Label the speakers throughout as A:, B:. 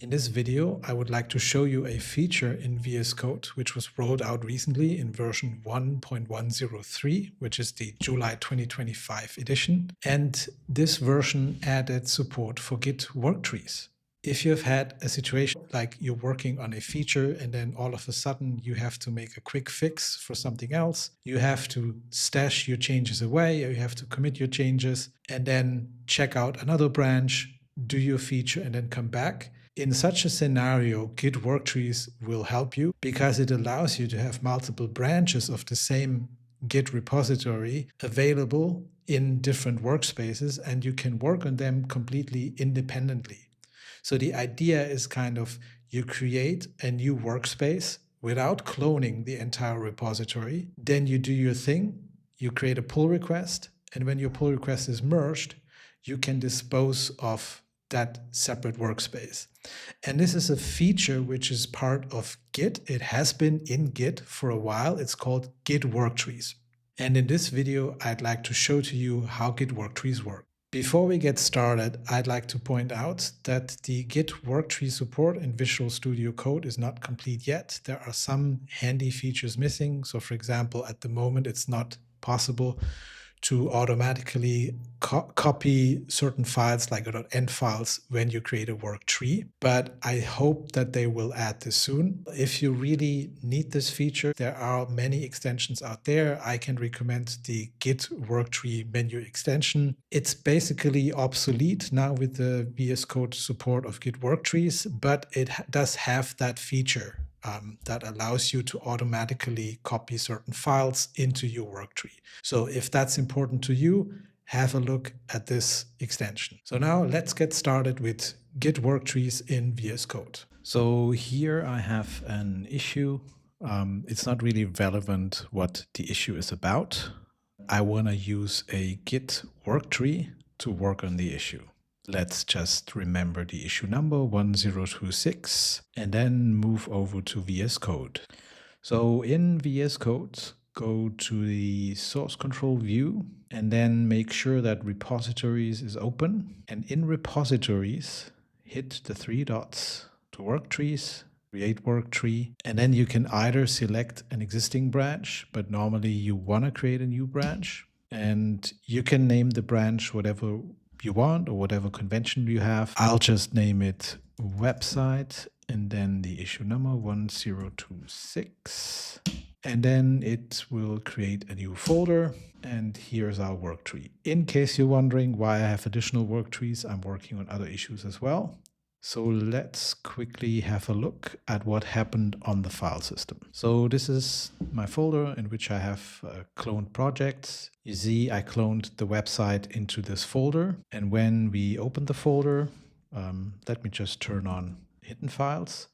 A: In this video, I would like to show you a feature in VS Code which was rolled out recently in version 1.103, which is the July 2025 edition. And this version added support for Git Worktrees. If you've had a situation like you're working on a feature and then all of a sudden you have to make a quick fix for something else, you have to stash your changes away, or you have to commit your changes and then check out another branch, do your feature, and then come back. In such a scenario, Git Worktrees will help you because it allows you to have multiple branches of the same Git repository available in different workspaces, and you can work on them completely independently. So the idea is kind of you create a new workspace without cloning the entire repository. Then you do your thing, you create a pull request, and when your pull request is merged, you can dispose of that separate workspace. And this is a feature which is part of Git. It has been in Git for a while. It's called Git Worktrees. And in this video, I'd like to show to you how Git Worktrees work. Before we get started, I'd like to point out that the Git Worktree support in Visual Studio Code is not complete yet. There are some handy features missing. So for example, at the moment, it's not possible to automatically copy certain files like .env files when you create a work tree. But I hope that they will add this soon. If you really need this feature, there are many extensions out there. I can recommend the Git Worktree menu extension. It's basically obsolete now with the VS Code support of Git Worktrees, but it does have that feature that allows you to automatically copy certain files into your work tree. So if that's important to you, have a look at this extension. So now let's get started with Git Worktrees in VS Code. So here I have an issue. It's not really relevant what the issue is about. I want to use a Git Worktree to work on the issue. Let's just remember the issue number 1026 and then move over to VS Code. So in VS Code, go to the source control view and then make sure that repositories is open. And in repositories, hit the three dots to worktrees, create worktree, and then you can either select an existing branch, but normally you want to create a new branch, and you can name the branch whatever you want or whatever convention you have. I'll just name it website and then the issue number 1026. And then it will create a new folder. And here's our work tree. In case you're wondering why I have additional work trees, I'm working on other issues as well. So let's quickly have a look at what happened on the file system. So this is my folder in which I have cloned projects. You see, I cloned the website into this folder. And when we open the folder, let me just turn on hidden files.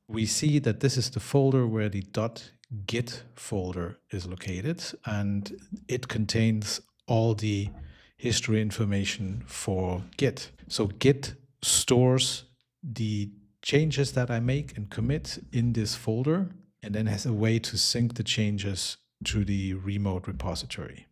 A: We see that this is the folder where the .git folder is located, and it contains all the history information for Git. So Git stores the changes that I make and commit in this folder, and then has a way to sync the changes to the remote repository.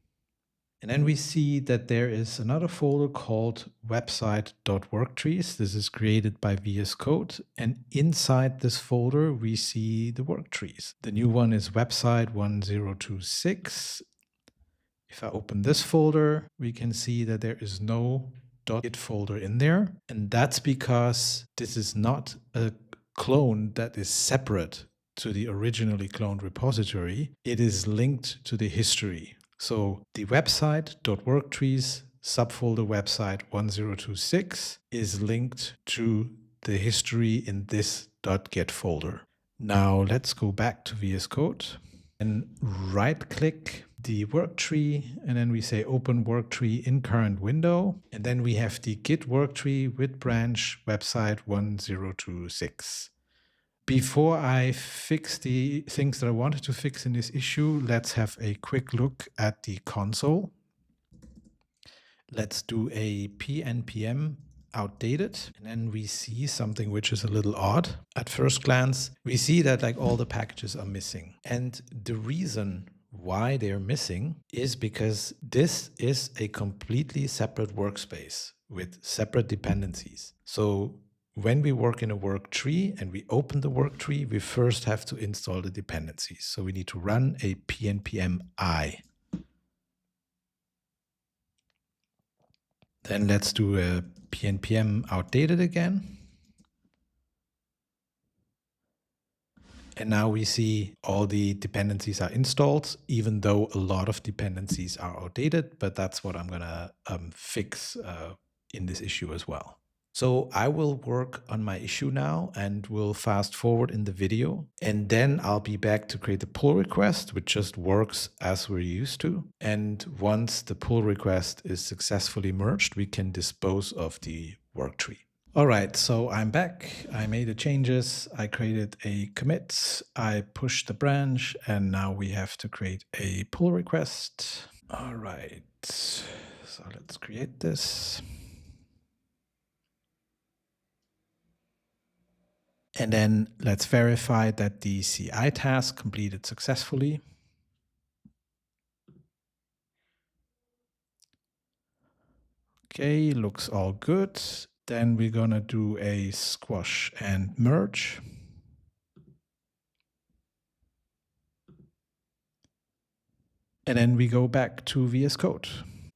A: And then we see that there is another folder called website.worktrees. This is created by VS Code. And inside this folder, we see the worktrees. The new one is website 1026. If I open this folder, we can see that there is no .git folder in there. And that's because this is not a clone that is separate to the originally cloned repository. It is linked to the history. So the website.worktrees subfolder website 1026 is linked to the history in this .git folder. Now let's go back to VS Code and right-click the worktree, and then we say open worktree in current window, and then we have the Git worktree with branch website 1026. Before I fix the things that I wanted to fix in this issue, let's have a quick look at the console. Let's do a pnpm outdated, and then we see something which is a little odd. At first glance, we see that like all the packages are missing. And the reason why they're missing is because this is a completely separate workspace with separate dependencies. So when we work in a work tree and we open the work tree, we first have to install the dependencies. So we need to run a pnpm I. Then let's do a pnpm outdated again. And now we see all the dependencies are installed, even though a lot of dependencies are outdated, but that's what I'm gonna fix in this issue as well. So I will work on my issue now and will fast forward in the video. And then I'll be back to create the pull request, which just works as we're used to. And once the pull request is successfully merged, we can dispose of the work tree. All right, so I'm back. I made the changes. I created a commit. I pushed the branch, and now we have to create a pull request. All right, so let's create this. And then let's verify that the CI task completed successfully. Okay, looks all good. Then we're gonna do a squash and merge. And then we go back to VS Code.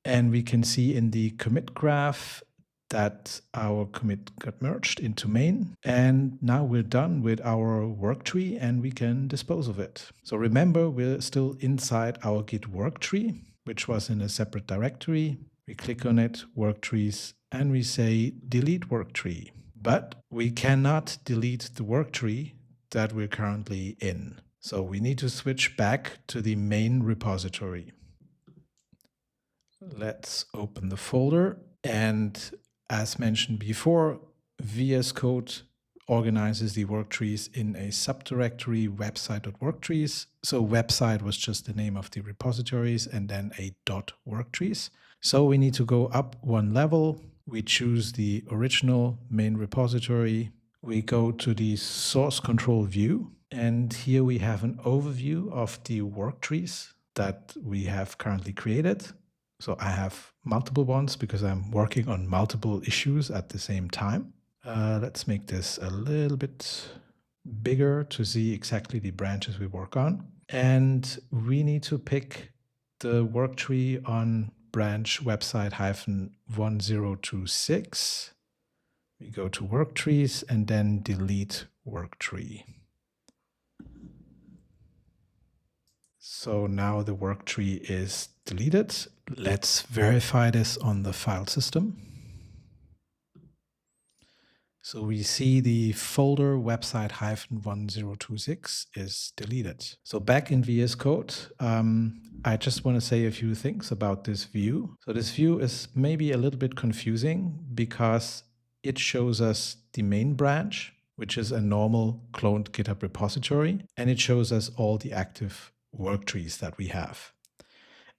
A: And we can see in the commit graph that our commit got merged into main. And now we're done with our work tree and we can dispose of it. So remember, we're still inside our Git work tree, which was in a separate directory. We click on it, worktrees, and we say delete work tree. But we cannot delete the work tree that we're currently in. So we need to switch back to the main repository. Let's open the folder. And as mentioned before, VS Code organizes the work trees in a subdirectory website.worktrees. So website was just the name of the repositories and then a .worktrees. So we need to go up one level. We choose the original main repository. We go to the source control view. And here we have an overview of the work trees that we have currently created. So I have multiple ones because I'm working on multiple issues at the same time. Let's make this a little bit bigger to see exactly the branches we work on. And we need to pick the work tree on branch website -1026. We go to work trees and then delete work tree. So now the work tree is deleted. Let's verify this on the file system. So we see the folder website -1026 is deleted. So back in VS Code, I just want to say a few things about this view. So this view is maybe a little bit confusing because it shows us the main branch, which is a normal cloned GitHub repository, and it shows us all the active work trees that we have.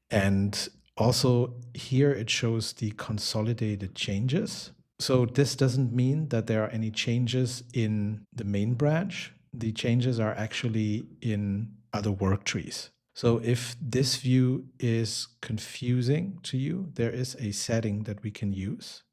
A: And also here it shows the consolidated changes. So this doesn't mean that there are any changes in the main branch. The changes are actually in other work trees. So if this view is confusing to you, there is a setting that we can use.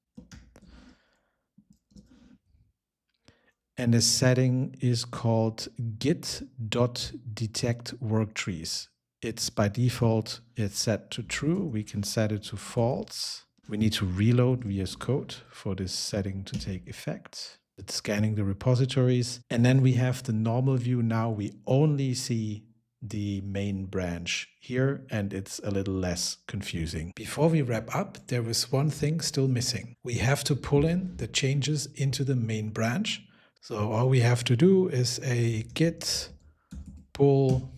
A: And the setting is called git.detectWorktrees. It's by default, it's set to true. We can set it to false. We need to reload VS Code for this setting to take effect. It's scanning the repositories. And then we have the normal view. Now we only see the main branch here, and it's a little less confusing. Before we wrap up, there is one thing still missing. We have to pull in the changes into the main branch. So all we have to do is a git pull,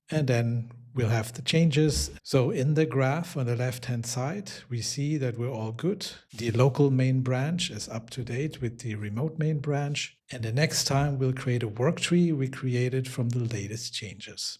A: and then we'll have the changes. So in the graph on the left-hand side, we see that we're all good. The local main branch is up to date with the remote main branch. And the next time we'll create a work tree we created from the latest changes.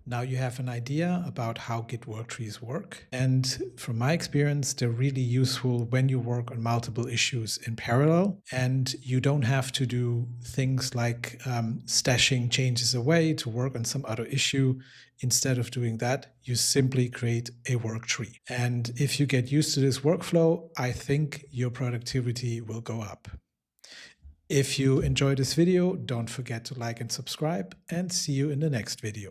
A: Now you have an idea about how Git Worktrees work. And from my experience, they're really useful when you work on multiple issues in parallel. And you don't have to do things like stashing changes away to work on some other issue. Instead of doing that, you simply create a work tree. And if you get used to this workflow, I think your productivity will go up. If you enjoyed this video, don't forget to like and subscribe, and see you in the next video.